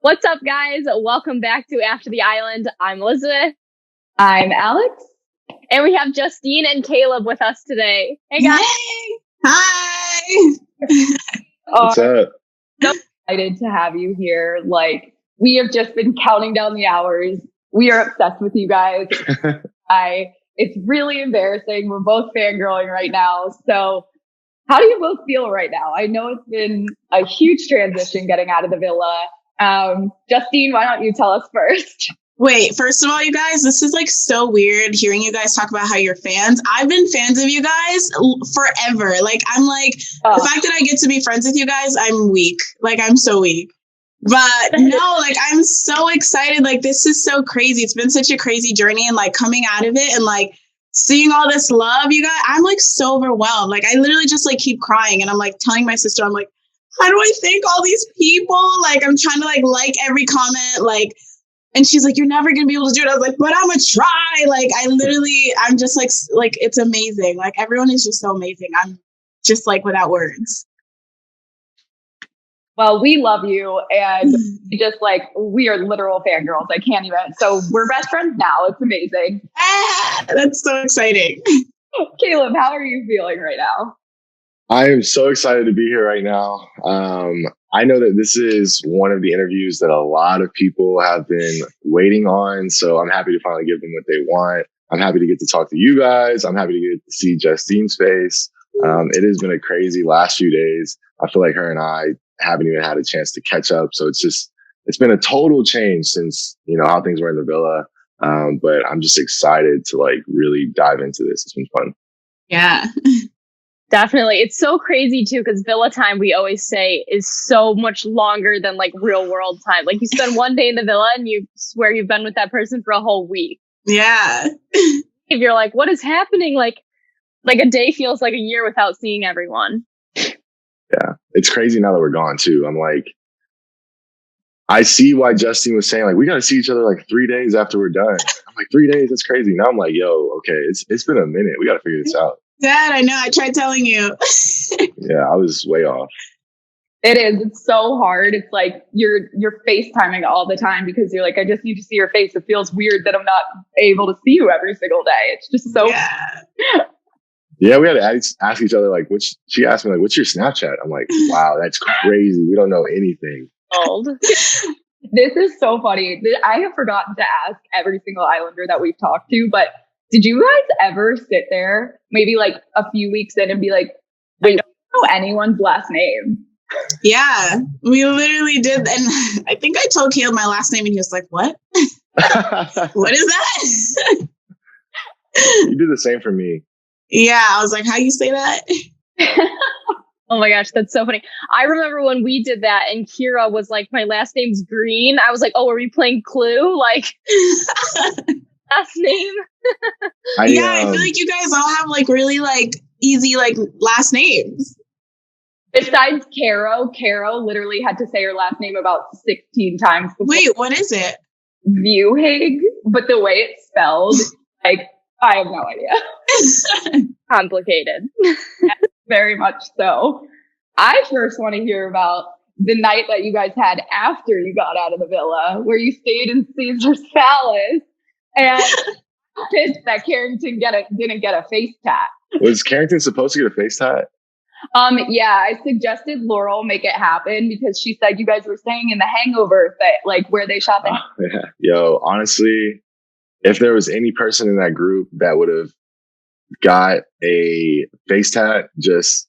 What's up, guys? Welcome back to After the Island. I'm Elizabeth. I'm Alex. And we have Justine and Caleb with us today. Hey, guys. Hey. Hi. What's up? So excited to have you here. Like, we have just been counting down the hours. We are obsessed with you guys. It's really embarrassing. We're both fangirling right now. So how do you both feel right now? I know it's been a huge transition getting out of the villa. Justine, why don't you tell us first? Wait, first of all, you guys, this is like so weird hearing you guys talk about how you're fans. I've been fans of you guys forever. Like, I'm like, the fact that I get to be friends with you guys, I'm weak. Like, I'm so weak. But no, like, I'm so excited. Like, this is so crazy. It's been such a crazy journey, and like coming out of it and like seeing all this love, you guys, I'm like so overwhelmed. Like, I literally just like keep crying, and I'm like telling my sister, I'm like, how do I thank all these people? Like, I'm trying to like every comment, like, and she's like, you're never going to be able to do it. I was like, but I'm going to try. Like, I'm just like, it's amazing. Like, everyone is just so amazing. I'm just like without words. Well, we love you. And just like, we are literal fangirls. I can't even. So we're best friends now. It's amazing. That's so exciting. Caleb, how are you feeling right now? I am so excited to be here right now. I know that this is one of the interviews that a lot of people have been waiting on. So I'm happy to finally give them what they want. I'm happy to get to talk to you guys. I'm happy to get to see Justine's face. It has been a crazy last few days. I feel like her and I haven't even had a chance to catch up. So it's been a total change since, how things were in the villa. But I'm just excited to like really dive into this. It's been fun. Yeah. Definitely. It's so crazy too, because villa time, we always say, is so much longer than like real world time. Like, you spend one day in the villa and you swear you've been with that person for a whole week. Yeah. If you're like, what is happening? Like a day feels like a year without seeing everyone. Yeah. It's crazy now that we're gone too. I'm like, I see why Justine was saying like, we got to see each other like 3 days after we're done. I'm like, 3 days? That's crazy. Now I'm like, yo, okay, it's been a minute. We got to figure this out. Dad, I know. I tried telling you. Yeah, I was way off. It is. It's so hard. It's like you're FaceTiming all the time because you're like, I just need to see your face. It feels weird that I'm not able to see you every single day. It's just so. Yeah, we had to ask each other like, she asked me like, what's your Snapchat? I'm like, wow, that's crazy. We don't know anything. Old. This is so funny. I have forgotten to ask every single Islander that we've talked to, but did you guys ever sit there maybe like a few weeks in and be like, wait, I don't know anyone's last name? Yeah, we literally did. And I think I told Caleb my last name and he was like, what? What is that? You did the same for me. Yeah, I was like, how you say that? Oh my gosh, that's so funny. I remember when we did that and Kira was like, my last name's Green. I was like, oh, are we playing Clue? Like, last name? I feel like you guys all have like really like easy like last names. Besides Caro literally had to say her last name about 16 times before. Wait, what is it? Viewhig, but the way it's spelled, like, I have no idea. Complicated. Very much so. I first want to hear about the night that you guys had after you got out of the villa, where you stayed in Caesar's Palace and pissed that Carrington didn't get a face tat. Was Carrington supposed to get a face tat? Yeah, I suggested Laurel make it happen because she said you guys were staying in the Hangover like where they shot the. Yeah. Yo, honestly, if there was any person in that group that would have got a face tat, just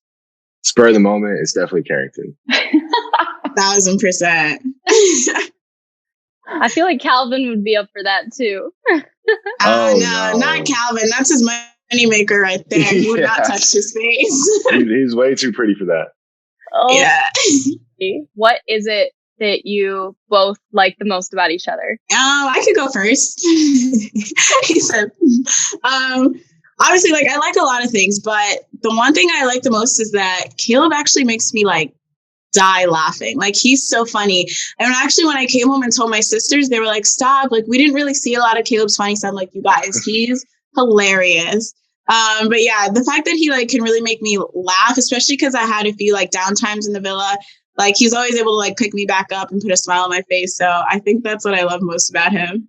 spur of the moment, it's definitely Carrington. 1,000%. I feel like Calvin would be up for that too. No, not Calvin. That's his moneymaker right there. He would not touch his face. He's way too pretty for that. Oh, yeah. What is it that you both like the most about each other? I could go first. He said, obviously, like, I like a lot of things, but the one thing I like the most is that Caleb actually makes me like die laughing. Like, he's so funny. And actually, when I came home and told my sisters, they were like, stop. Like, we didn't really see a lot of Caleb's funny stuff. Like, you guys, he's hilarious. But yeah, the fact that he like can really make me laugh, especially because I had a few like downtimes in the villa. like he's always able to like pick me back up and put a smile on my face. So I think that's what I love most about him.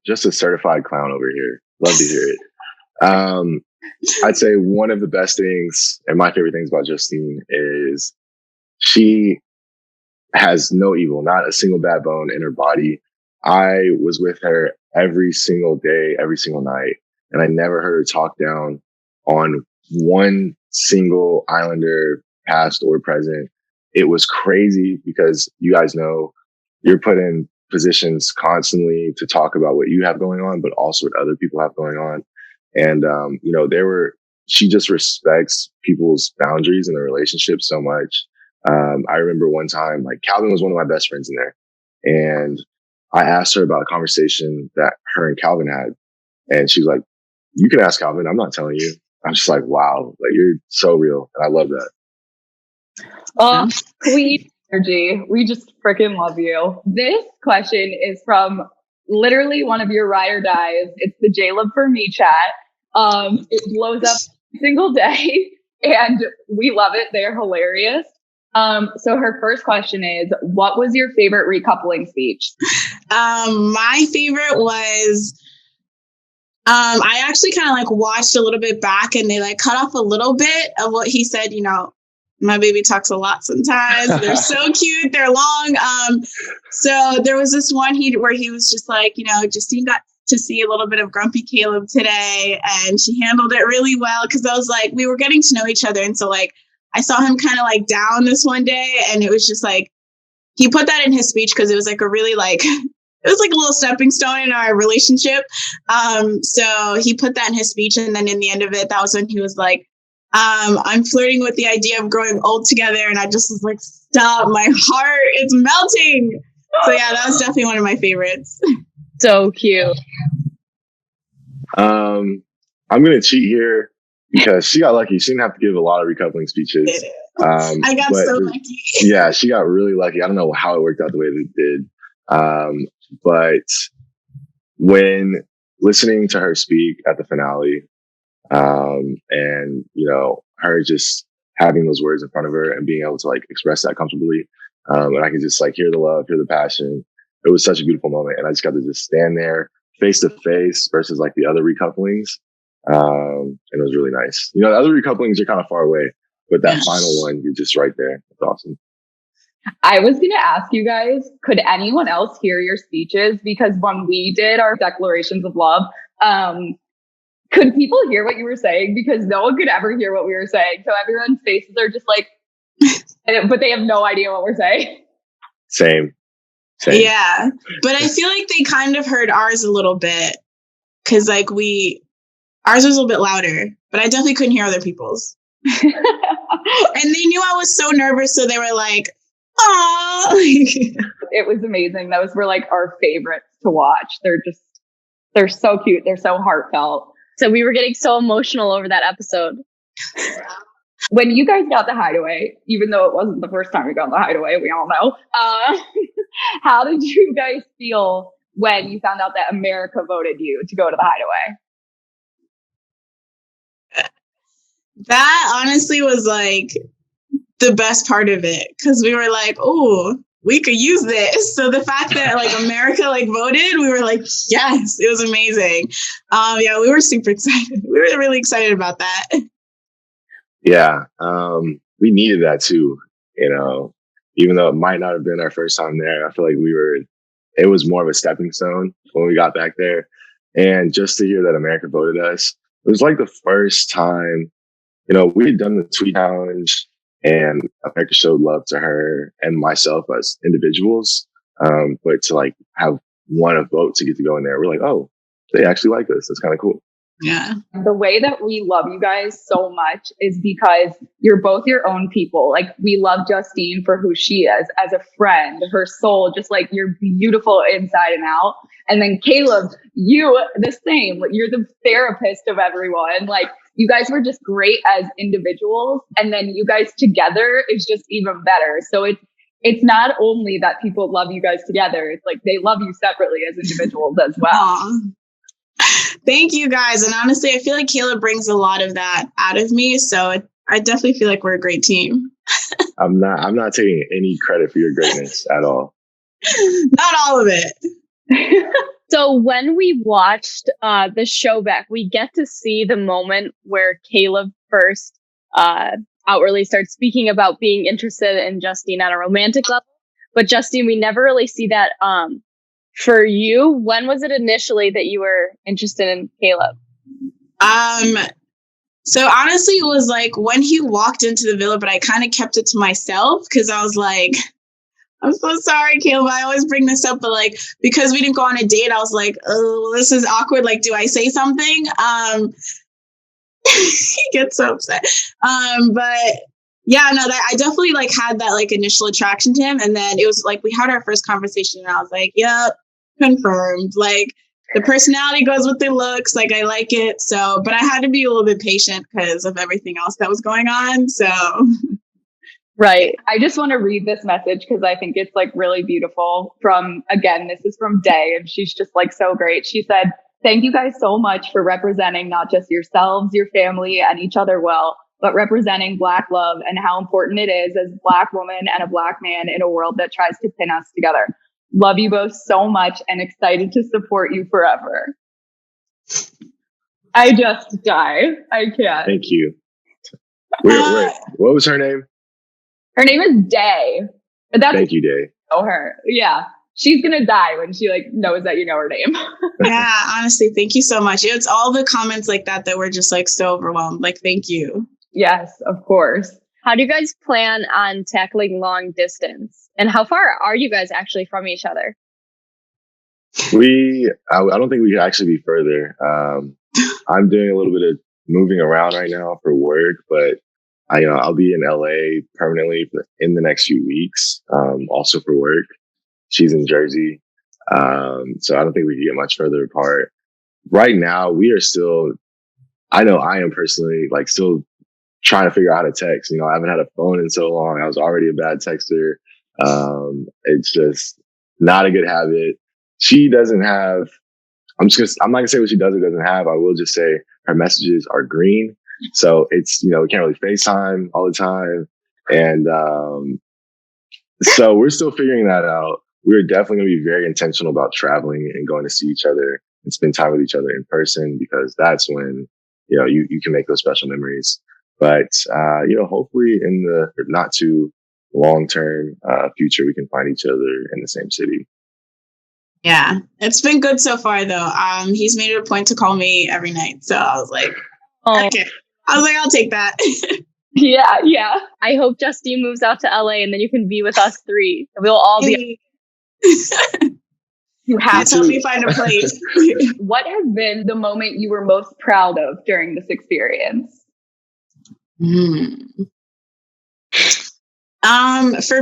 Just a certified clown over here. Love to hear it. I'd say one of the best things and my favorite things about Justine is she has no evil, not a single bad bone in her body. I was with her every single day, every single night, and I never heard her talk down on one single Islander, past or present. It was crazy because you guys know you're put in positions constantly to talk about what you have going on, but also what other people have going on. And, she just respects people's boundaries in the relationship so much. I remember one time, like Calvin was one of my best friends in there, and I asked her about a conversation that her and Calvin had, and she was like, "You can ask Calvin. I'm not telling you." I'm just like, "Wow, like you're so real," and I love that. Oh, sweet energy. We just freaking love you. This question is from literally one of your ride or dies. It's the JALEB for me chat. It blows up every single day, and we love it. They're hilarious. So her first question is, what was your favorite recoupling speech? My favorite was, I actually kind of like watched a little bit back, and they like cut off a little bit of what he said. You know, my baby talks a lot sometimes. They're so cute. They're long. So there was this one where he was just like, you know, Justine got to see a little bit of grumpy Caleb today, and she handled it really well. Cause I was like, we were getting to know each other. And so like, I saw him kind of like down this one day, and it was just like, he put that in his speech because it was like a really like, it was like a little stepping stone in our relationship. So he put that in his speech. And then in the end of it, that was when he was like, I'm flirting with the idea of growing old together. And I just was like, stop, my heart, it's melting. So yeah, that was definitely one of my favorites. So cute. I'm going to cheat here because she got lucky. She didn't have to give a lot of recoupling speeches. I got so lucky. Yeah, she got really lucky. I don't know how it worked out the way that it did. But when listening to her speak at the finale, and, you know, her just having those words in front of her and being able to like express that comfortably, and I could just like hear the love, hear the passion. It was such a beautiful moment. And I just got to just stand there face to face versus like the other recouplings. And it was really nice. You know, the other recouplings are kind of far away, but that final one, you're just right there. It's awesome. I was going to ask you guys, could anyone else hear your speeches? Because when we did our declarations of love, could people hear what you were saying? Because no one could ever hear what we were saying. So everyone's faces are just like, but they have no idea what we're saying. Same. Yeah. But I feel like they kind of heard ours a little bit. Cause like ours was a little bit louder, but I definitely couldn't hear other people's. And they knew I was so nervous. So they were like, "Aw." It was amazing. Those were like our favorites to watch. They're so cute. They're so heartfelt. So we were getting so emotional over that episode. When you guys got the hideaway, even though it wasn't the first time we got the hideaway, we all know. How did you guys feel when you found out that America voted you to go to the hideaway? That honestly was like the best part of it. Cause we were like, oh, we could use this. So the fact that like America like voted, we were like, yes, it was amazing. Yeah, we were super excited. We were really excited about that. Yeah. We needed that too, you know, even though it might not have been our first time there. I feel like it was more of a stepping stone when we got back there. And just to hear that America voted us, it was like the first time, you know, we had done the tweet challenge and America showed love to her and myself as individuals. But to like have won a vote to get to go in there, we're like, oh, they actually like us. That's kind of cool. Yeah. The way that we love you guys so much is because you're both your own people. Like, we love Justine for who she is as a friend, her soul, just like you're beautiful inside and out. And then Caleb, you the same. You're the therapist of everyone. Like, you guys were just great as individuals. And then you guys together is just even better. So it's not only that people love you guys together. It's like they love you separately as individuals as well. Aww. Thank you guys. And honestly, I feel like Caleb brings a lot of that out of me. So I definitely feel like we're a great team. I'm not taking any credit for your greatness at all. Not all of it. So when we watched the show back, we get to see the moment where Caleb first outwardly starts speaking about being interested in Justine at a romantic level. But Justine, we never really see that for you. When was it initially that you were interested in Caleb? So honestly, it was like when he walked into the villa, but I kind of kept it to myself because I was like, I'm so sorry, Caleb. I always bring this up, but like, because we didn't go on a date, I was like, oh, this is awkward. Like, do I say something? He gets so upset. But yeah, no, that I definitely like had that like initial attraction to him. And then it was like, we had our first conversation and I was like, yep, confirmed. Like the personality goes with the looks. Like I like it. So, but I had to be a little bit patient because of everything else that was going on. So. Right. I just want to read this message because I think it's like really beautiful this is from Day, and she's just like so great. She said, "Thank you guys so much for representing not just yourselves, your family, and each other well, but representing Black love and how important it is as a Black woman and a Black man in a world that tries to pin us together. Love you both so much and excited to support you forever." I just die. I can't. Thank you. Wait, what was her name? Her name is Day. Thank you, Day. Know her. Yeah. She's going to die when she like knows that you know her name. Yeah, honestly, thank you so much. It's all the comments like that were just like so overwhelmed. Like, thank you. Yes, of course. How do you guys plan on tackling long distance? And how far are you guys actually from each other? I don't think we could actually be further. I'm doing a little bit of moving around right now for work, but I'll be in LA permanently in the next few weeks, also for work. She's in Jersey. So I don't think we can get much further apart. Right now, we are still, I know I am personally like still trying to figure out how to text. I haven't had a phone in so long. I was already a bad texter. It's just not a good habit. She doesn't have, I'm not gonna say what she does or doesn't have. I will just say her messages are green. So it's, we can't really FaceTime all the time. And, so we're still figuring that out. We're definitely going to be very intentional about traveling and going to see each other and spend time with each other in person, because that's when, you can make those special memories. But, hopefully in the not too long-term, future, we can find each other in the same city. Yeah, it's been good so far though. He's made it a point to call me every night. So I was like, okay. I was like, I'll take that. Yeah. I hope Justine moves out to LA and then you can be with us three. We'll all be. You have to help me find a place. What has been the moment you were most proud of during this experience? For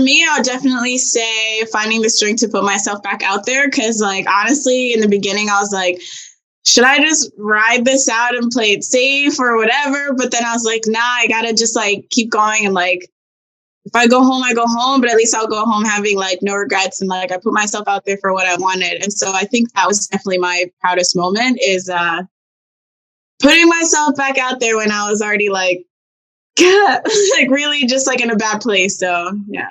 me, I would definitely say finding the strength to put myself back out there. Cause like, honestly, in the beginning, I was like, should I just ride this out and play it safe or whatever? But then I was like, nah, I gotta just like keep going. And like, if I go home, I go home, but at least I'll go home having like no regrets. And like, I put myself out there for what I wanted. And so I think that was definitely my proudest moment is, putting myself back out there when I was already like, like really just like in a bad place. So yeah.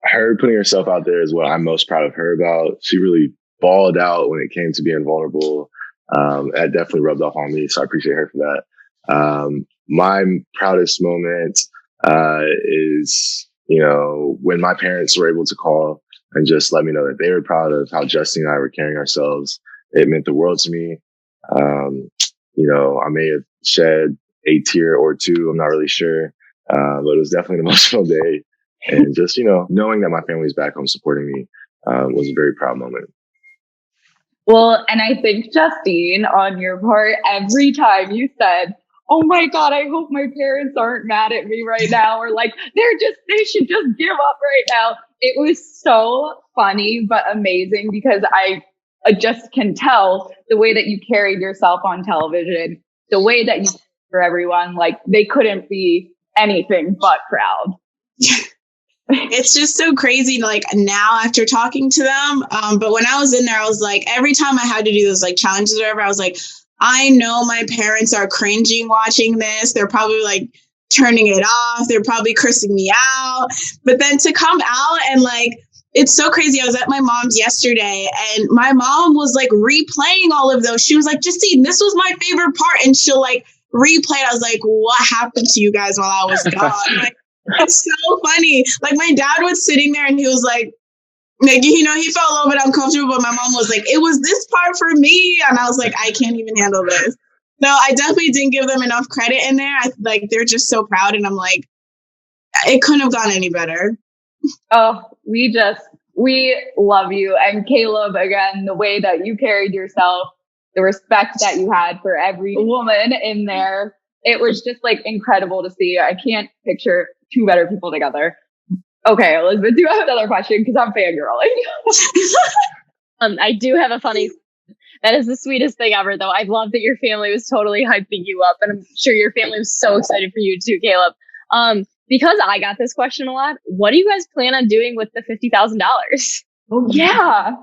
Her putting herself out there is what I'm most proud of her about. She really balled out when it came to being vulnerable. That definitely rubbed off on me. So I appreciate her for that. My proudest moment, is, when my parents were able to call and just let me know that they were proud of how Justine and I were carrying ourselves. It meant the world to me. I may have shed a tear or two. I'm not really sure. But it was definitely an emotional day. And just, knowing that my family's back home supporting me, was a very proud moment. Well, and I think, Justine, on your part, every time you said, oh my God, I hope my parents aren't mad at me right now, or like, they should just give up right now. It was so funny, but amazing, because I just can tell the way that you carried yourself on television, the way that you for everyone, like they couldn't be anything but proud. It's just so crazy, like now after talking to them. But when I was in there, I was like, every time I had to do those like challenges or whatever, I was like, I know my parents are cringing watching this. They're probably like turning it off. They're probably cursing me out. But then to come out and like, it's so crazy. I was at my mom's yesterday and my mom was like replaying all of those. She was like, Justine, this was my favorite part. And she'll like replay it. I was like, what happened to you guys while I was gone? Like, it's so funny. Like my dad was sitting there and he was like, you know, he felt a little bit uncomfortable, but my mom was like, it was this part for me. And I was like, I can't even handle this. So I definitely didn't give them enough credit in there. Like, they're just so proud. And I'm like, it couldn't have gone any better. Oh, we love you. And Caleb, again, the way that you carried yourself, the respect that you had for every woman in there, it was just like incredible to see. I can't picture two better people together. Okay, Elizabeth, do you have another question? Because I'm fangirling. I do have a funny. That is the sweetest thing ever, though. I love that your family was totally hyping you up, and I'm sure your family was so excited for you too, Caleb. Because I got this question a lot. What do you guys plan on doing with the $50,000? Oh yeah,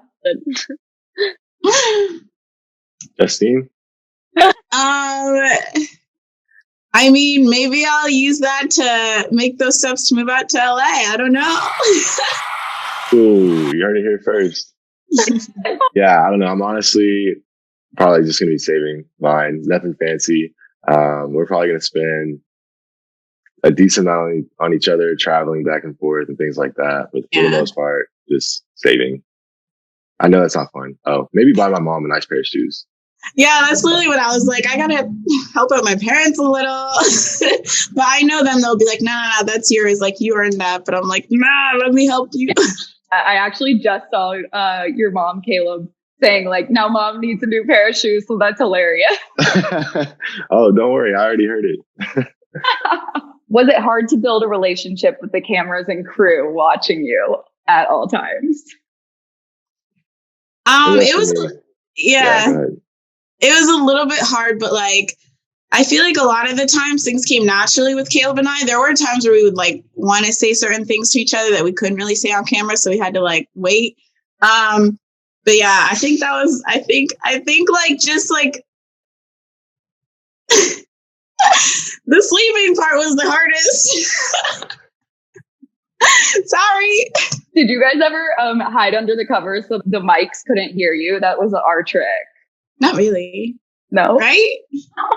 Justine? I mean, maybe I'll use that to make those steps to move out to LA. I don't know. Ooh, you heard it here first. Yeah, I don't know. I'm honestly probably just going to be saving mine. Nothing fancy. We're probably going to spend a decent amount on each other, traveling back and forth and things like that. But for the most part, just saving. I know that's not fun. Oh, maybe buy my mom a nice pair of shoes. Yeah, that's literally what I was like. I gotta help out my parents a little. But I know them, they'll be like, no, that's yours. Like, you earned that. But I'm like, nah, let me help you. I actually just saw your mom, Caleb, saying like, now mom needs a new pair of shoes. So that's hilarious. Oh, don't worry. I already heard it. Was it hard to build a relationship with the cameras and crew watching you at all times? It was, yeah, it was a little bit hard, but like, I feel like a lot of the times things came naturally with Caleb and I. There were times where we would like want to say certain things to each other that we couldn't really say on camera. So we had to like wait. But yeah, I think that was, I think like, just like the sleeping part was the hardest. Sorry. Did you guys ever hide under the covers so the mics couldn't hear you? That was our trick. Not really. No. Right?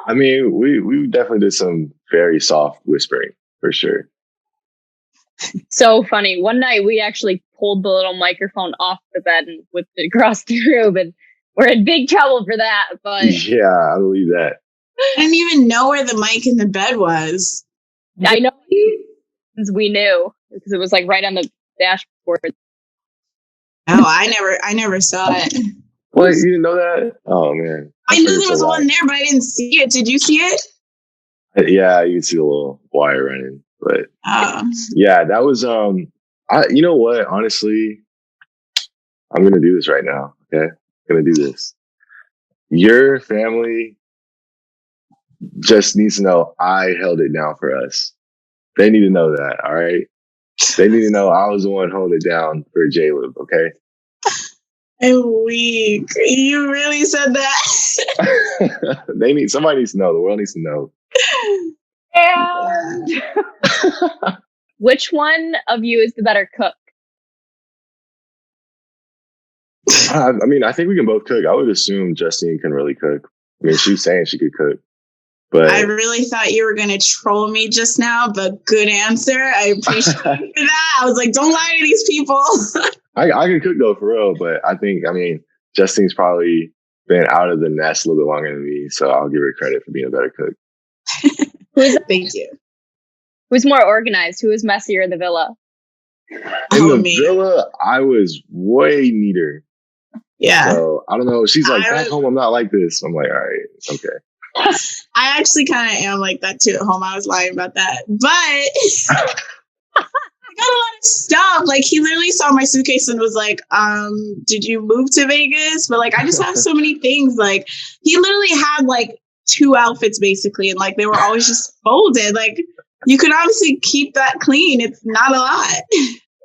I mean, we definitely did some very soft whispering for sure. So funny. One night we actually pulled the little microphone off the bed and whipped it across the room, and we're in big trouble for that. But yeah, I believe that. I didn't even know where the mic in the bed was. I know we knew because it was like right on the dashboard. Oh, I never saw it. What? You didn't know that? Oh man. I knew there was one there, but I didn't see it. Did you see it? Yeah, you can see the little wire running. But yeah, that was you know what? Honestly, I'm gonna do this right now. Okay, I'm gonna do this. Your family just needs to know I held it down for us. They need to know that. All right. They need to know I was the one holding it down for JALEB. Okay. I'm weak. You really said that. Somebody needs to know. The world needs to know. And which one of you is the better cook? I mean, I think we can both cook. I would assume Justine can really cook. I mean, she's saying she could cook. But I really thought you were going to troll me just now, but good answer. I appreciate you for that. I was like, don't lie to these people. I can cook though, for real. But I mean, Justine's probably been out of the nest a little bit longer than me. So I'll give her credit for being a better cook. Thank you. Who's more organized? Who is messier in the villa? In the villa, I was way neater. Yeah. So I don't know. She's like, back home, I'm not like this. I'm like, all right, okay. I actually kind of am like that too at home. I was lying about that. But I got a lot of stuff. Like, he literally saw my suitcase and was like, did you move to Vegas? But like, I just have so many things. Like, he literally had like 2 outfits basically. And like, they were always just folded. Like, you could honestly keep that clean. It's not a lot.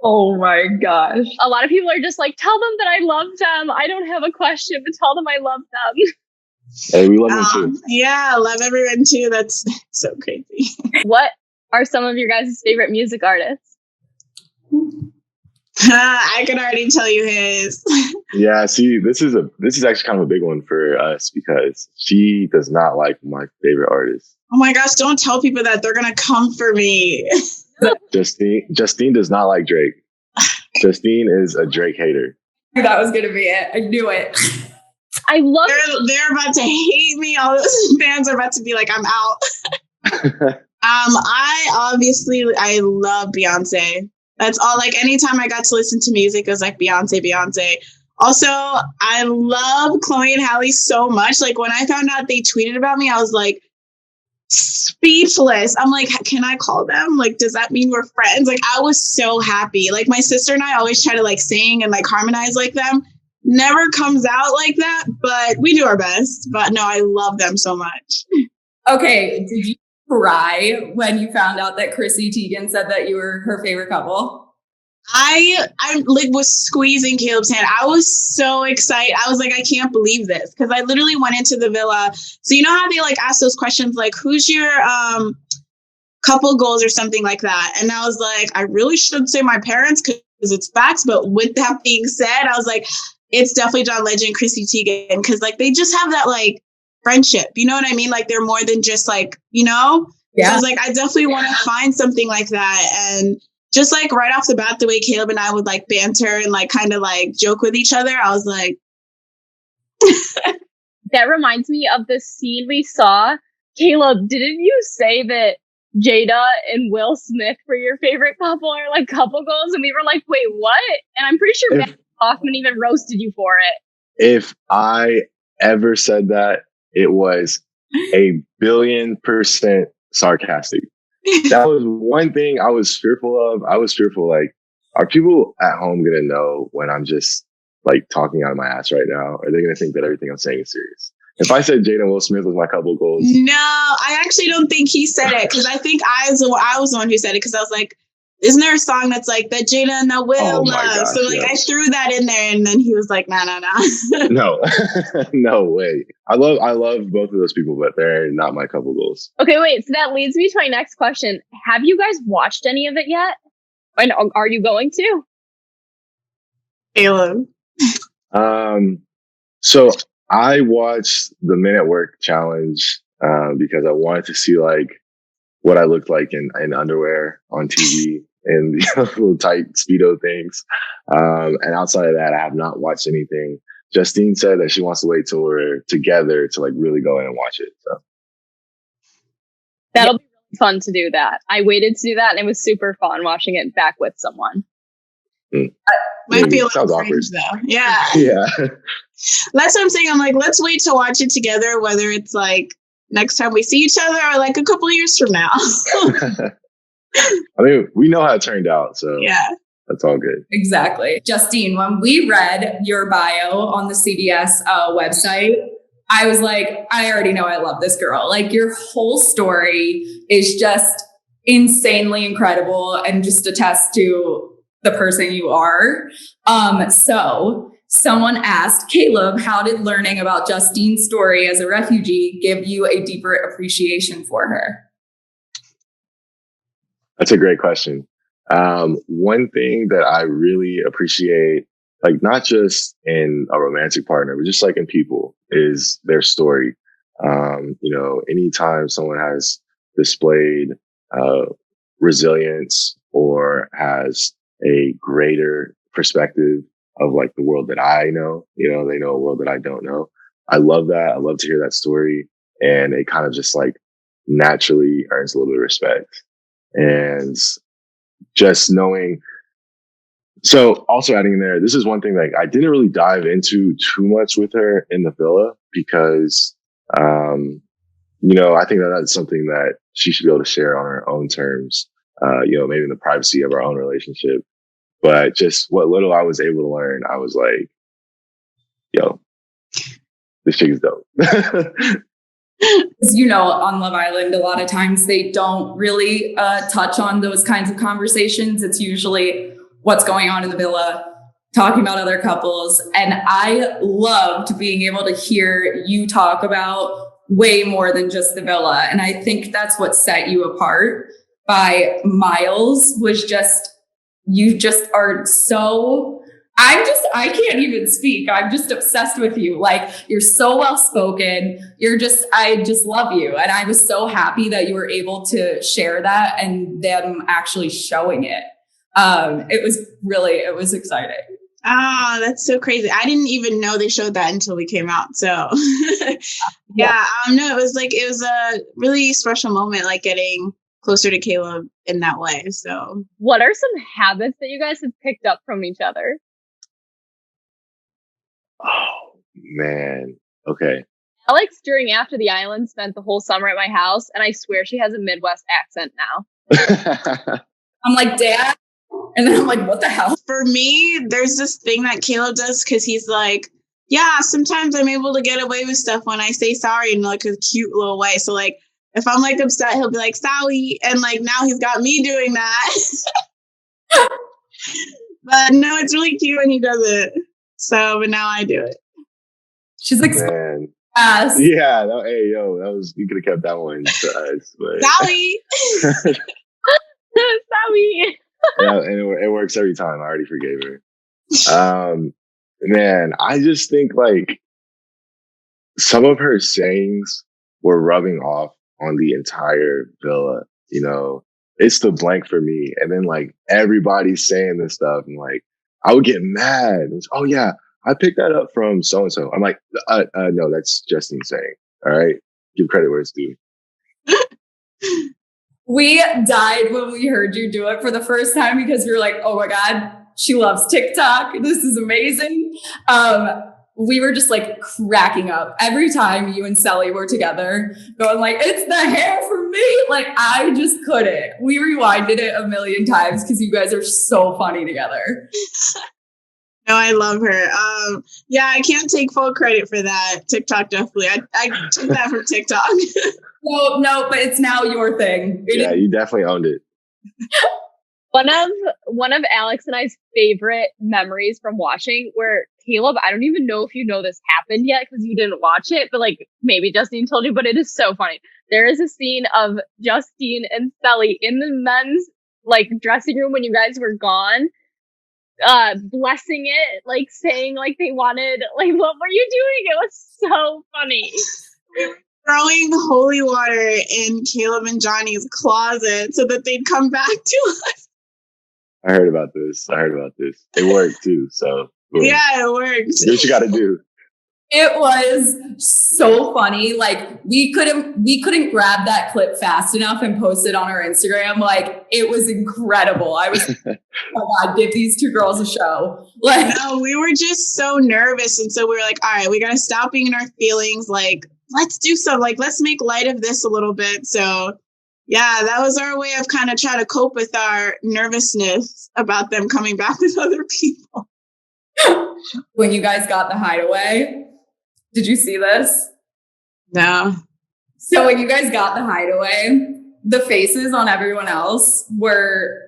Oh my gosh. A lot of people are just like, tell them that I love them. I don't have a question, but tell them I love them. Hey, we love them too. Yeah, I love everyone too. That's so crazy. What are some of your guys' favorite music artists? I can already tell you his. Yeah, see, this is actually kind of a big one for us because she does not like my favorite artist. Oh my gosh, don't tell people that. They're gonna come for me. Justine does not like Drake. Justine is a Drake hater. That was gonna be it. I knew it. I love They're about to hate me. All those fans are about to be like, I'm out. I love Beyonce. That's all. Like anytime I got to listen to music, it was like Beyonce. Also, I love Chloe and Halle so much. Like when I found out they tweeted about me, I was like speechless. I'm like, can I call them? Like, does that mean we're friends? Like, I was so happy. Like my sister and I always try to like sing and like harmonize like them. Never comes out like that, but we do our best. But no, I love them so much. Okay, did you cry when you found out that Chrissy Teigen said that you were her favorite couple? I like was squeezing Caleb's hand. I was so excited. I was like, I can't believe this because I literally went into the villa. So you know how they like ask those questions like, who's your couple goals or something like that? And I was like, I really should say my parents because it's facts. But with that being said, I was like, it's definitely John Legend, Chrissy Teigen, because like they just have that like friendship. You know what I mean? Like they're more than just like, you know? Yeah. So I was like, I definitely want to find something like that. And just like right off the bat, the way Caleb and I would like banter and like kind of like joke with each other, I was like. That reminds me of the scene we saw. Caleb, didn't you say that Jada and Will Smith were your favorite couple or like couple goals? And we were like, wait, what? And I'm pretty sure Matt Hoffman even roasted you for it. If I ever said that, it was 1,000,000,000% sarcastic. That was one thing I was fearful of. I was fearful, like, are people at home going to know when I'm just like talking out of my ass right now? Are they going to think that everything I'm saying is serious? If I said Jada and Will Smith was my couple goals. No, I actually don't think he said it because I think I was the one who said it because I was like, isn't there a song that's like that Jada and that Will love? Gosh, so like yes. I threw that in there and then he was like, nah. No, no way. I love both of those people, but they're not my couple goals. Okay, wait. So that leads me to my next question. Have you guys watched any of it yet? And are you going to? Caleb. So I watched the Men at Work challenge because I wanted to see like what I looked like in underwear on TV and the little tight Speedo things. And outside of that, I have not watched anything. Justine said that she wants to wait till we're together to like really go in and watch it. So that'll be really fun to do that. I waited to do that and it was super fun watching it back with someone. Might be a little cringe though. Yeah. Yeah. That's what I'm saying. I'm like, let's wait to watch it together, whether it's like next time we see each other or like a couple of years from now. I mean, we know how it turned out. So yeah, that's all good. Exactly. Justine, when we read your bio on the CBS website, I was like, I already know I love this girl. Like your whole story is just insanely incredible and just attests to the person you are. So someone asked, Caleb, how did learning about Justine's story as a refugee give you a deeper appreciation for her? That's a great question. One thing that I really appreciate, like not just in a romantic partner, but just like in people, is their story. Anytime someone has displayed resilience or has a greater perspective of like the world that I know, they know a world that I don't know. I love that. I love to hear that story. And it kind of just like naturally earns a little bit of respect. And just knowing. So also adding in there, this is one thing like I didn't really dive into too much with her in the villa because, I think that that's something that she should be able to share on her own terms, maybe in the privacy of our own relationship. But just what little I was able to learn, I was like, yo, this chick is dope. On Love Island, a lot of times they don't really touch on those kinds of conversations. It's usually what's going on in the villa, talking about other couples. And I loved being able to hear you talk about way more than just the villa. And I think that's what set you apart. by miles was just, you just are so, I can't even speak. I'm just obsessed with you. Like, you're so well spoken. I just love you. And I was so happy that you were able to share that and them actually showing it. It was exciting. Ah, that's so crazy. I didn't even know they showed that until we came out. So yeah, no, it was a really special moment, like getting closer to Caleb in that way. So what are some habits that you guys have picked up from each other? Oh man. Okay. Alex, during After the Island, spent the whole summer at my house, and I swear she has a Midwest accent now. I'm like, Dad. And then I'm like, what the hell? For me, there's this thing that Caleb does because he's like, yeah, sometimes I'm able to get away with stuff when I say sorry in like a cute little way. So like, if I'm like upset, he'll be like, sorry. And like, now he's got me doing that. But no, it's really cute when he does it. So, but now I do it. She's like, man. Yes. Yeah. You could have kept that one to us. But. Sorry. Sorry. Yeah, and it works every time. I already forgave her. Man, I just think like some of her sayings were rubbing off on the entire villa. You know, it's the blank for me. And then like everybody's saying this stuff, and like I would get mad. It's, oh yeah, I picked that up from so and so. I'm like, no, that's Justine saying. All right, give credit where it's due. We died when we heard you do it for the first time because we were like, oh my God, she loves TikTok. This is amazing. We were just like cracking up every time you and Sally were together, going like, it's the hair for me. Like, I just couldn't. We rewinded it a million times because you guys are so funny together. No, I love her. Yeah, I can't take full credit for that. TikTok definitely. I took that from TikTok. No, but it's now your thing. Yeah, you definitely owned it. One of Alex and I's favorite memories from watching, where Caleb, I don't even know if you know this happened yet because you didn't watch it, but like maybe Justine told you, but it is so funny. There is a scene of Justine and Sally in the men's like dressing room when you guys were gone, blessing it, like saying like they wanted, like, what were you doing? It was so funny. Throwing holy water in Caleb and Johnny's closet so that they'd come back to us. I heard about this. It worked too. So boom. Yeah, it worked. Do what you got to do. It was so funny. Like we couldn't grab that clip fast enough and post it on our Instagram. Like it was incredible. I was, oh my God, give these two girls a show. Like, no, we were just so nervous. And so we were like, all right, we got to stop being in our feelings. Like, let's do some, like, let's make light of this a little bit. So yeah, that was our way of kind of trying to cope with our nervousness about them coming back with other people. When you guys got the hideaway, did you see this? No. So when you guys got the hideaway, the faces on everyone else were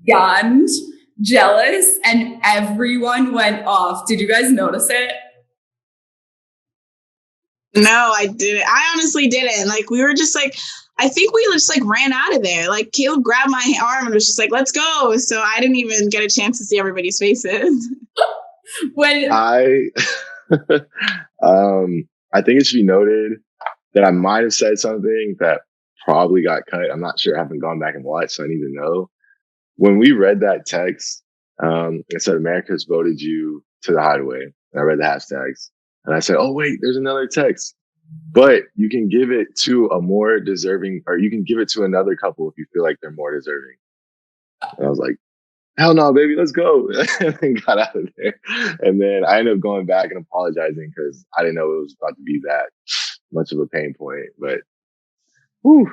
beyond jealous and everyone went off. Did you guys notice it? No, I didn't. I honestly didn't. Like, we were just like, I think we just like ran out of there. Like, Caleb grabbed my arm and was just like, let's go. So I didn't even get a chance to see everybody's faces. I think it should be noted that I might have said something that probably got cut. I'm not sure. I haven't gone back and watched, so I need to know. When we read that text, it said America's voted you to the hideaway. And I read the hashtags. And I said, oh, wait, there's another text. But you can give it to a more deserving, or you can give it to another couple if you feel like they're more deserving. And I was like, hell no, baby, let's go. And then got out of there. And then I ended up going back and apologizing because I didn't know it was about to be that much of a pain point. But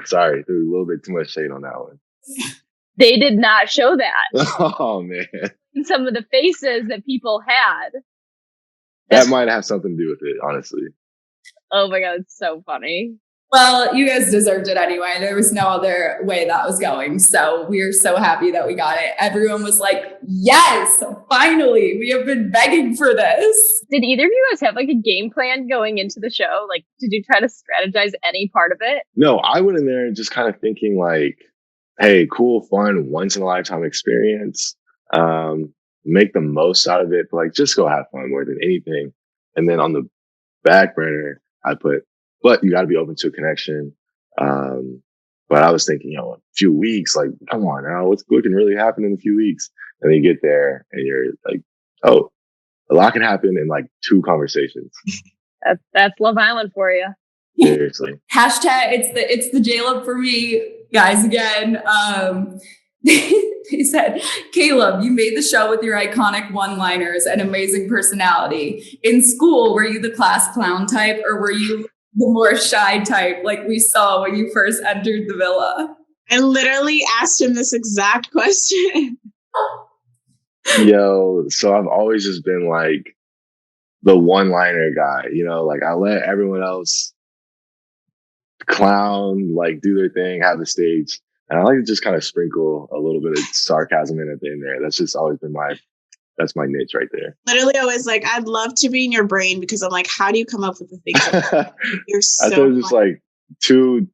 sorry, there was a little bit too much shade on that one. They did not show that. Oh, man. Some of the faces that people had. That might have something to do with it, honestly. Oh my God, it's so funny. Well, you guys deserved it anyway. There was no other way that was going. So we are so happy that we got it. Everyone was like, yes, finally, we have been begging for this. Did either of you guys have like a game plan going into the show? Like, did you try to strategize any part of it? No, I went in there just kind of thinking like, hey, cool, fun, once in a lifetime experience. Make the most out of it, but like just go have fun more than anything. And then on the back burner, I put, but you got to be open to a connection. But I was thinking, a few weeks, like, come on now, what can really happen in a few weeks? And then you get there and you're like, oh, a lot can happen in like 2 conversations. That's Love Island for you. Seriously. Hashtag it's the JALEB for me, guys. Again, they said, Caleb, you made the show with your iconic one-liners and amazing personality. In school, were you the class clown type, or were you the more shy type, like we saw when you first entered the villa? I literally asked him this exact question. So I've always just been like the one-liner guy, like I let everyone else clown, like do their thing, have the stage. And I like to just kind of sprinkle a little bit of sarcasm in at the end there. That's just always been that's my niche right there. Literally always like, I'd love to be in your brain, because I'm like, how do you come up with the things? You're so I thought it was just like 2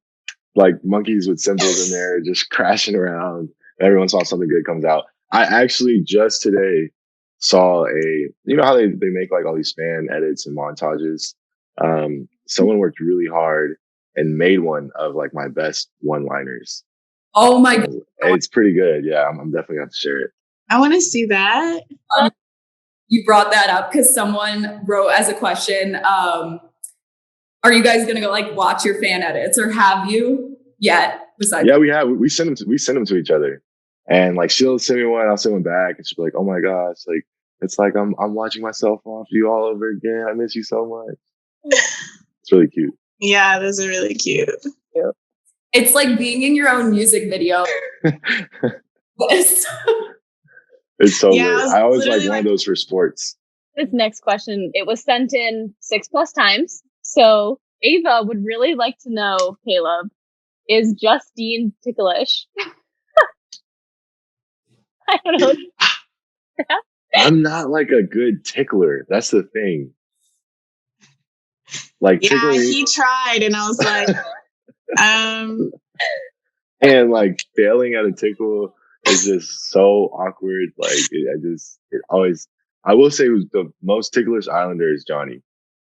like monkeys with cymbals in there just crashing around. Every once in a while something good comes out. I actually just today saw how they make like all these fan edits and montages. Someone worked really hard and made one of like my best one-liners. Oh my God. It's pretty good. Yeah, I'm definitely going to share it. I want to see that. You brought that up because someone wrote as a question, are you guys going to go like watch your fan edits, or have you yet? Yeah, we have. We send them to each other, and like she'll send me one, I'll send one back, and she'll be like, "Oh my gosh, like it's like I'm watching myself off you all over again. I miss you so much." It's really cute. Yeah, those are really cute. It's like being in your own music video. It's so lit. I always like one of those for sports. This next question, it was sent in 6+ times. So Ava would really like to know, Caleb, is Justine ticklish? I don't know. I'm not like a good tickler. That's the thing. Like, yeah, he tried, and I was like, and like failing at a tickle is just so awkward. Like, I will say the most ticklish Islander is Johnny.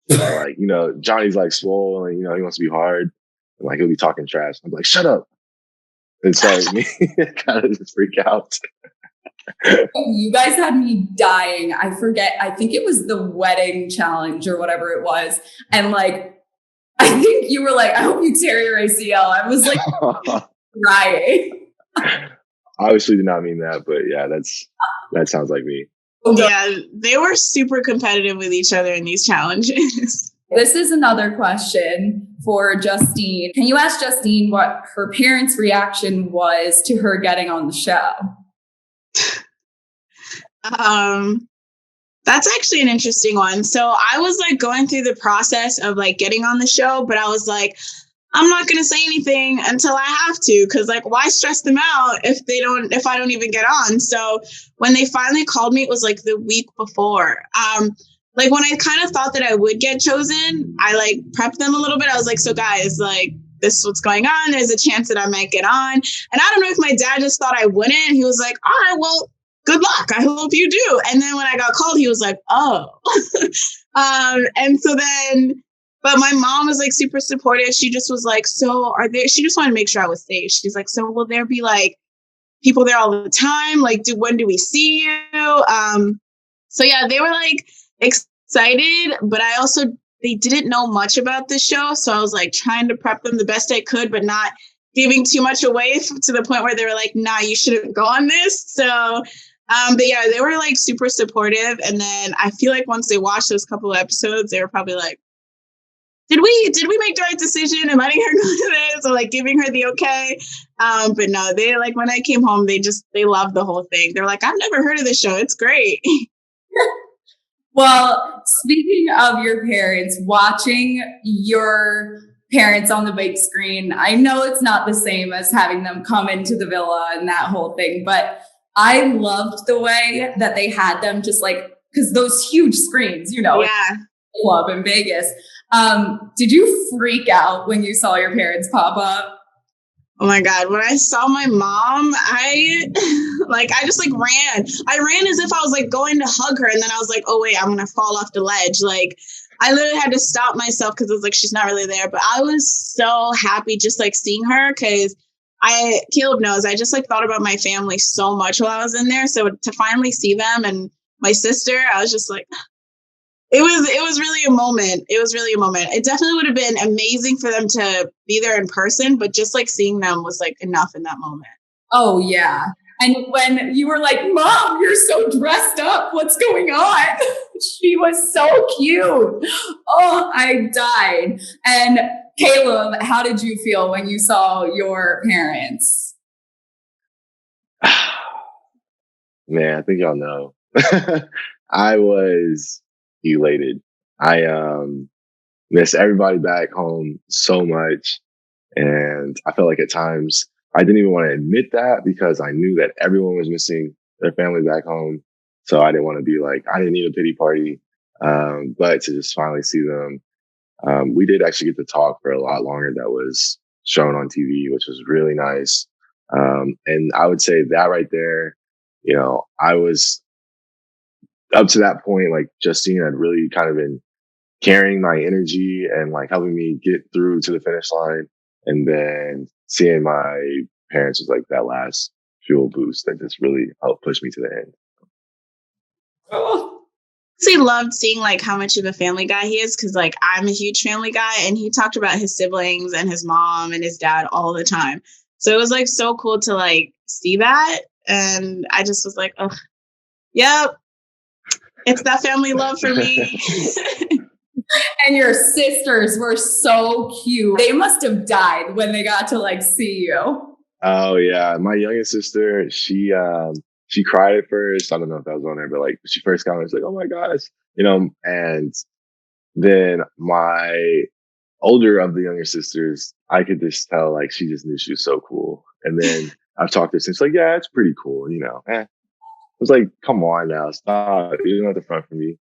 Like, Johnny's like swole and, he wants to be hard. And like, he'll be talking trash. I'm like, shut up. And so me kind of just freak out. You guys had me dying. I forget. I think it was the wedding challenge or whatever it was. And like, I think you were like, I hope you tear your ACL. I was like crying. Obviously did not mean that, but yeah, that sounds like me. Yeah, they were super competitive with each other in these challenges. This is another question for Justine. Can you ask Justine what her parents' reaction was to her getting on the show? That's actually an interesting one. So I was like going through the process of like getting on the show, but I was like, I'm not going to say anything until I have to. Cause like, why stress them out if I don't even get on? So when they finally called me, it was like the week before. Like when I kind of thought that I would get chosen, I like prepped them a little bit. I was like, so guys, like, this is what's going on. There's a chance that I might get on. And I don't know if my dad just thought I wouldn't. He was like, all right, well, good luck. I hope you do. And then when I got called, he was like, oh. And so then, but my mom was like super supportive. She just was like, she just wanted to make sure I was safe. She's like, so will there be like people there all the time? Like, when do we see you? So yeah, they were like excited, but they didn't know much about the show. So I was like trying to prep them the best I could, but not giving too much away to the point where they were like, nah, you shouldn't go on this. So, but yeah, they were like super supportive. And then I feel like once they watched those couple of episodes, they were probably like, did we make the right decision? Am I letting her go to this? Or like giving her the okay? But no, they like, when I came home, they loved the whole thing. They're like, I've never heard of this show. It's great. Well, speaking of your parents, watching your parents on the big screen, I know it's not the same as having them come into the villa and that whole thing, but I loved the way that they had them just like, because those huge screens, yeah. Club in Vegas. Did you freak out when you saw your parents pop up? Oh my God. When I saw my mom, I just like ran. I ran as if I was like going to hug her. And then I was like, oh wait, I'm going to fall off the ledge. Like I literally had to stop myself because it was like, she's not really there. But I was so happy just like seeing her because Caleb knows, I just like thought about my family so much while I was in there. So to finally see them and my sister, I was just like, it was really a moment. It was really a moment. It definitely would have been amazing for them to be there in person, but just like seeing them was like enough in that moment. Oh yeah. And when you were like, Mom, you're so dressed up. What's going on? She was so cute. Oh, I died. And Caleb, how did you feel when you saw your parents? Man, I think y'all know. I was elated. I miss everybody back home so much. And I felt like at times I didn't even want to admit that because I knew that everyone was missing their family back home. So I didn't want to be like, I didn't need a pity party. But to just finally see them, we did actually get to talk for a lot longer. That was shown on TV, which was really nice. And I would say that right there, you know, I was up to that point, like Justine had really kind of been carrying my energy and like helping me get through to the finish line. And then seeing my parents was like that last fuel boost that just really helped push me to the end. Oh. He loved seeing like how much of a family guy he is because like I'm a huge family guy and he talked about his siblings and his mom and his dad all the time. So it was like so cool to like see that. And I just was like, oh, yep, it's that family love for me. And your sisters were so cute. They must have died when they got to like see you. Oh yeah. My youngest sister, she cried at first. I don't know if that was on there, but like she first got on, it's like, oh my gosh, you know, and then my older of the younger sisters, I could just tell like she just knew she was so cool. And then I've talked to her since like, yeah, it's pretty cool, you know. I was like, come on now, stop. You don't have to front for me.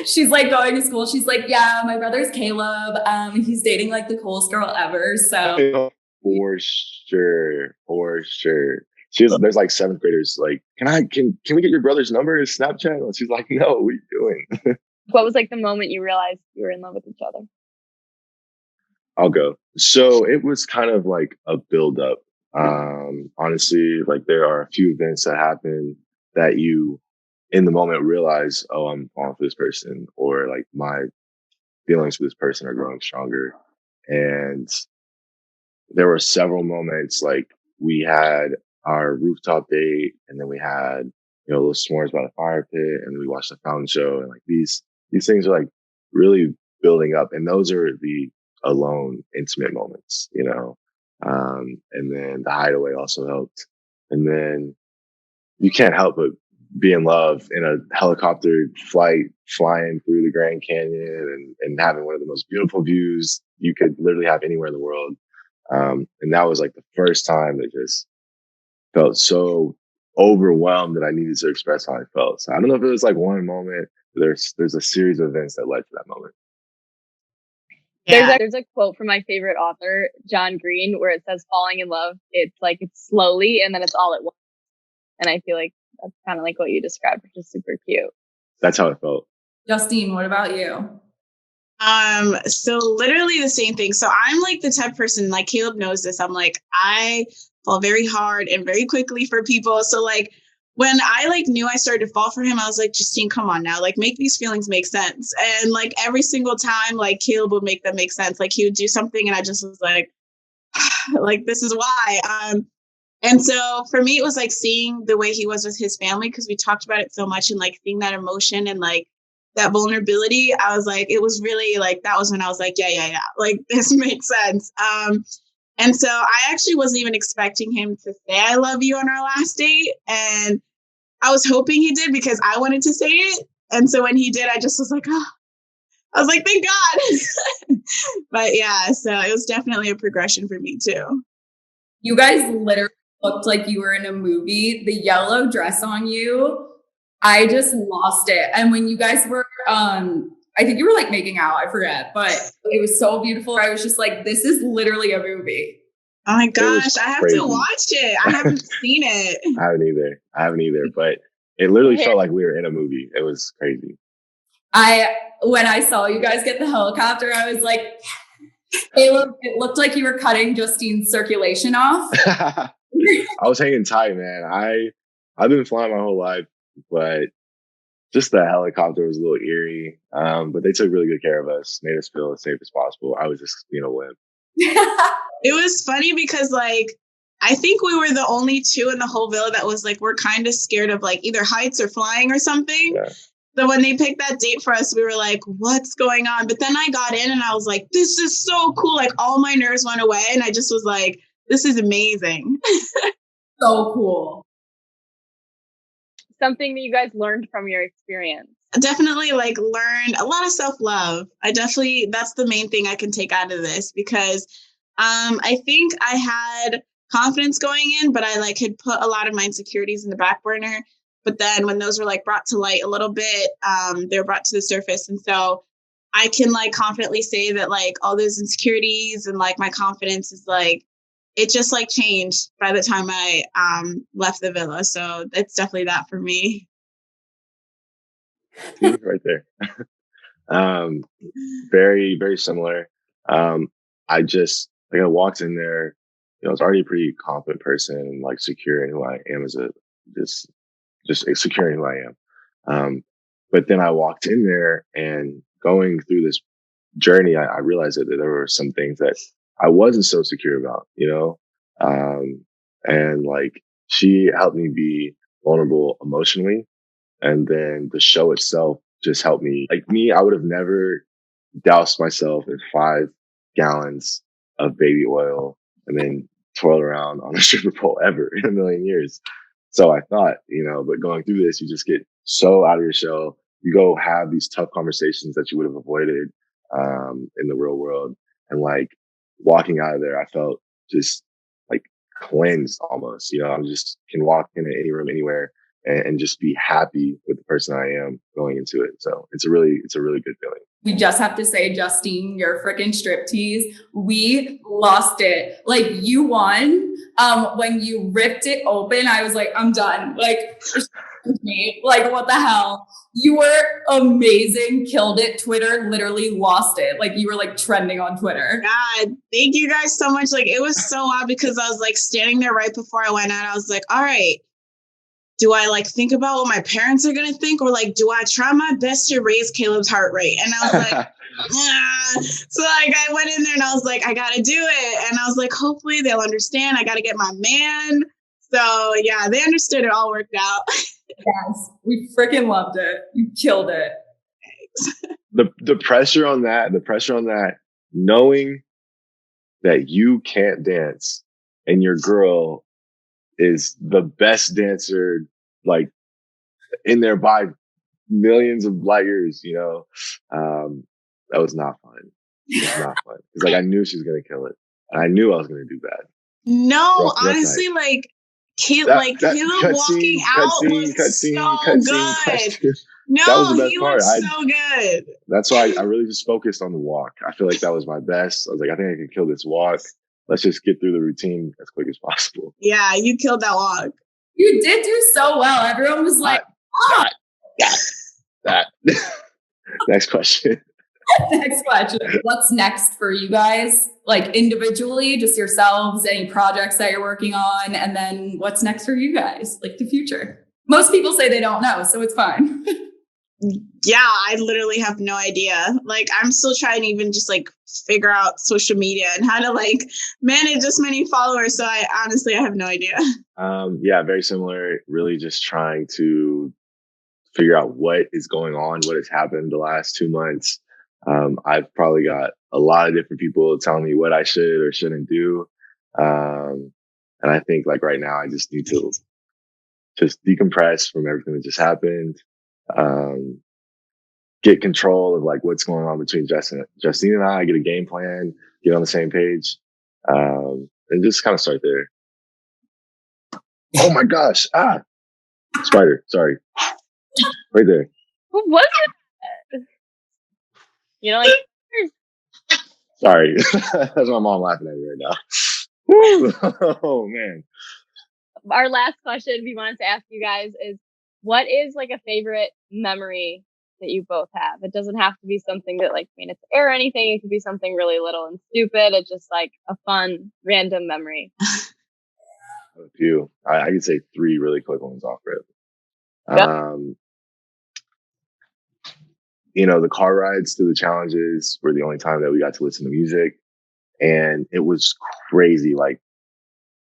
She's like going to school. She's like, yeah, my brother's Caleb. He's dating like the coolest girl ever. So for sure. There's like seventh graders like, can we get your brother's number, his Snapchat? And she's like, no, what are you doing? What was like the moment you realized you were in love with each other? I'll go. So it was kind of like a build up. Honestly, like there are a few events that happen that you in the moment realize, oh, I'm falling for this person, or like my feelings for this person are growing stronger. And there were several moments like we had our rooftop date and then we had, you know, those s'mores by the fire pit and then we watched the fountain show and like these things are like really building up. And those are the alone intimate moments, you know? And then the hideaway also helped. And then you can't help but be in love in a helicopter flight, flying through the Grand Canyon and having one of the most beautiful views you could literally have anywhere in the world. And that was like the first time that just felt so overwhelmed that I needed to express how I felt. So I don't know if it was like one moment. There's a series of events that led to that moment. Yeah. There's a quote from my favorite author, John Green, where it says falling in love, it's slowly and then it's all at once. And I feel like that's kind of like what you described, which is super cute. That's how it felt. Justine, what about you? So literally the same thing. So I'm like the type of person, like Caleb knows this. I'm like, I fall very hard and very quickly for people. So like when I like knew I started to fall for him, I was like, Justine, come on now, like make these feelings make sense. And like every single time, like Caleb would make them make sense. Like he would do something and I just was like, like, this is why. And so for me, it was like seeing the way he was with his family, because we talked about it so much and like seeing that emotion and like that vulnerability. I was like, it was really like, that was when I was like, yeah. Like this makes sense. And so I actually wasn't even expecting him to say, I love you on our last date. And I was hoping he did because I wanted to say it. And so when he did, I just was like, oh, I was like, thank God. But yeah, so it was definitely a progression for me too. You guys literally looked like you were in a movie. The yellow dress on you, I just lost it. And when you guys were, I think you were like making out, I forget, but it was so beautiful. I was just like, this is literally a movie. Oh my gosh, I have to watch it. I haven't seen it. I haven't either. But it literally felt like we were in a movie. It was crazy. When I saw you guys get the helicopter, I was like, it looked like you were cutting Justine's circulation off. I was hanging tight, man. I've been flying my whole life, but just the helicopter was a little eerie. But they took really good care of us, made us feel as safe as possible. I was just being a wimp. It was funny because like I think we were the only two in the whole villa that was like, we're kind of scared of like either heights or flying or something. Yeah. So when they picked that date for us, we were like, what's going on? But then I got in and I was like, this is so cool. Like all my nerves went away. And I just was like, this is amazing. So cool. Something that you guys learned from your experience. Definitely like learned a lot of self-love. That's the main thing I can take out of this because I think I had confidence going in, but I like had put a lot of my insecurities in the back burner. But then when those were like brought to light a little bit, they were brought to the surface. And so I can like confidently say that like all those insecurities and like my confidence is like, it just like changed by the time I left the villa. So it's definitely that for me. Right there. Very, very similar. I just like I walked in there, I was already a pretty confident person and like secure in who I am as just secure in who I am. But then I walked in there and going through this journey, I realized that there were some things that I wasn't so secure about, and like she helped me be vulnerable emotionally. And then the show itself just helped me. Like me, I would have never doused myself in 5 gallons of baby oil and then twirl around on a stripper pole ever in a million years. So I thought, but going through this, you just get so out of your shell. You go have these tough conversations that you would have avoided in the real world. And like walking out of there, I felt just like cleansed almost. I just can walk into any room anywhere and just be happy with the person I am going into it. So it's a really good feeling. We just have to say, Justine, your freaking striptease, we lost it. Like you won. When you ripped it open, I was like, I'm done. Like, what the hell? You were amazing. Killed it. Twitter literally lost it. Like you were like trending on Twitter. God, thank you guys so much. Like it was so odd because I was like standing there right before I went out. I was like, all right, do I like think about what my parents are going to think? Or like, do I try my best to raise Caleb's heart rate? And I was like, So like I went in there and I was like, I got to do it. And I was like, hopefully they'll understand. I got to get my man. So yeah, they understood. It all worked out. Yes, we freaking loved it. You killed it. The pressure on that, knowing that you can't dance and your girl is the best dancer, like in there by millions of light years, that was not fun. It was not fun. It's like I knew she was going to kill it. And I knew I was going to do bad. No, honestly, like Caleb walking out was so good. No, that was the best part. So good. That's why I really just focused on the walk. I feel like that was my best. I was like, I think I can kill this walk. Let's just get through the routine as quick as possible. Yeah, you killed that walk. You did do so well. Everyone was like, that. Next question. Next question. What's next for you guys? Like individually, just yourselves, any projects that you're working on, and then what's next for you guys? Like the future. Most people say they don't know, so it's fine. Yeah, I literally have no idea. Like I'm still trying to even just like figure out social media and how to like manage this many followers. So I have no idea. Yeah, very similar. Really just trying to figure out what is going on, what has happened the last 2 months. I've probably got a lot of different people telling me what I should or shouldn't do. And I think like right now I just need to just decompress from everything that just happened. Get control of like what's going on between Justine and I, get a game plan, get on the same page, and just kind of start there. Oh my gosh. Spider. Sorry. Right there. What was it? Sorry. That's my mom laughing at me right now. Oh man. Our last question we wanted to ask you guys is, what is like a favorite memory that you both have? It doesn't have to be something that like made it to air or anything. It could be something really little and stupid. It's just like a fun, random memory. A few. I could say 3 really quick ones off rip. Yep. The car rides to the challenges were the only time that we got to listen to music. And it was crazy. Like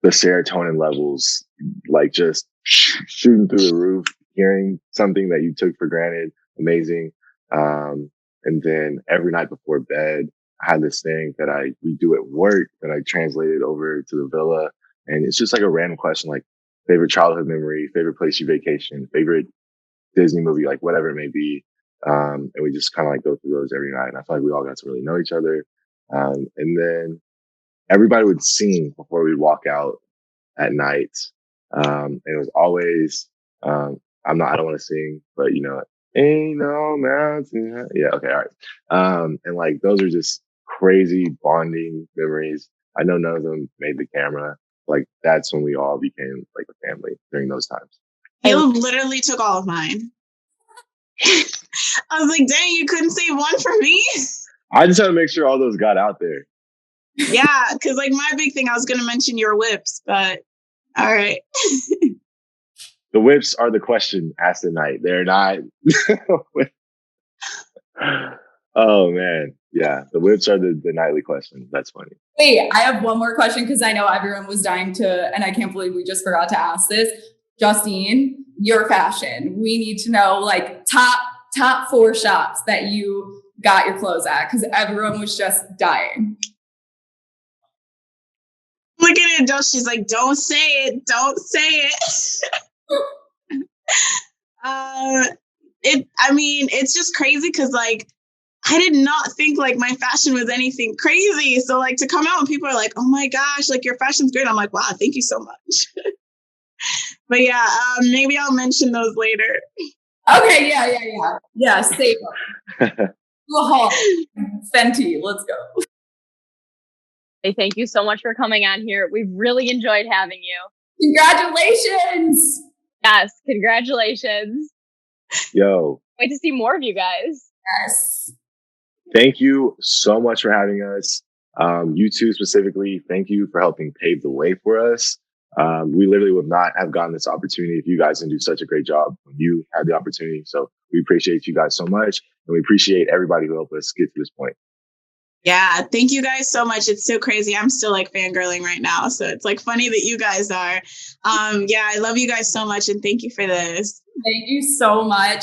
the serotonin levels, like just shooting through the roof, hearing something that you took for granted. Amazing. And then every night before bed, I had this thing that we do at work that I translated over to the villa. And it's just like a random question, like favorite childhood memory, favorite place you vacation, favorite Disney movie, like whatever it may be. And we just kind of like go through those every night. And I feel like we all got to really know each other. And then everybody would sing before we'd walk out at night. And it was always, I don't want to sing, but ain't no mountain. Yeah. Okay. All right. And like, those are just crazy bonding memories. I know none of them made the camera. Like that's when we all became like a family during those times. Caleb literally took all of mine. I was like, dang, you couldn't save one for me? I just had to make sure all those got out there. Yeah, because like my big thing, I was going to mention your whips, but all right. The whips are the question asked at night. They're not. Oh, man. Yeah, the whips are the nightly question. That's funny. Wait, I have one more question because I know everyone was dying to, and I can't believe we just forgot to ask this. Justine, your fashion. We need to know like top 4 shops that you got your clothes at because everyone was just dying. Look at it, Josh. She's like, don't say it. Don't say it. It's just crazy because like, I did not think like my fashion was anything crazy. So like to come out and people are like, oh my gosh, like your fashion's great. I'm like, wow, thank you so much. But yeah, maybe I'll mention those later. Okay, yeah. Yeah, save them. Do a haul. Fenty, let's go. Hey, thank you so much for coming on here. We've really enjoyed having you. Congratulations. Yes, congratulations. Yo. Wait to see more of you guys. Yes. Thank you so much for having us. You two specifically, thank you for helping pave the way for us. We literally would not have gotten this opportunity if you guys didn't do such a great job when you had the opportunity. So we appreciate you guys so much. And we appreciate everybody who helped us get to this point. Yeah, thank you guys so much. It's so crazy. I'm still like fangirling right now. So it's like funny that you guys are. Yeah, I love you guys so much. And thank you for this. Thank you so much.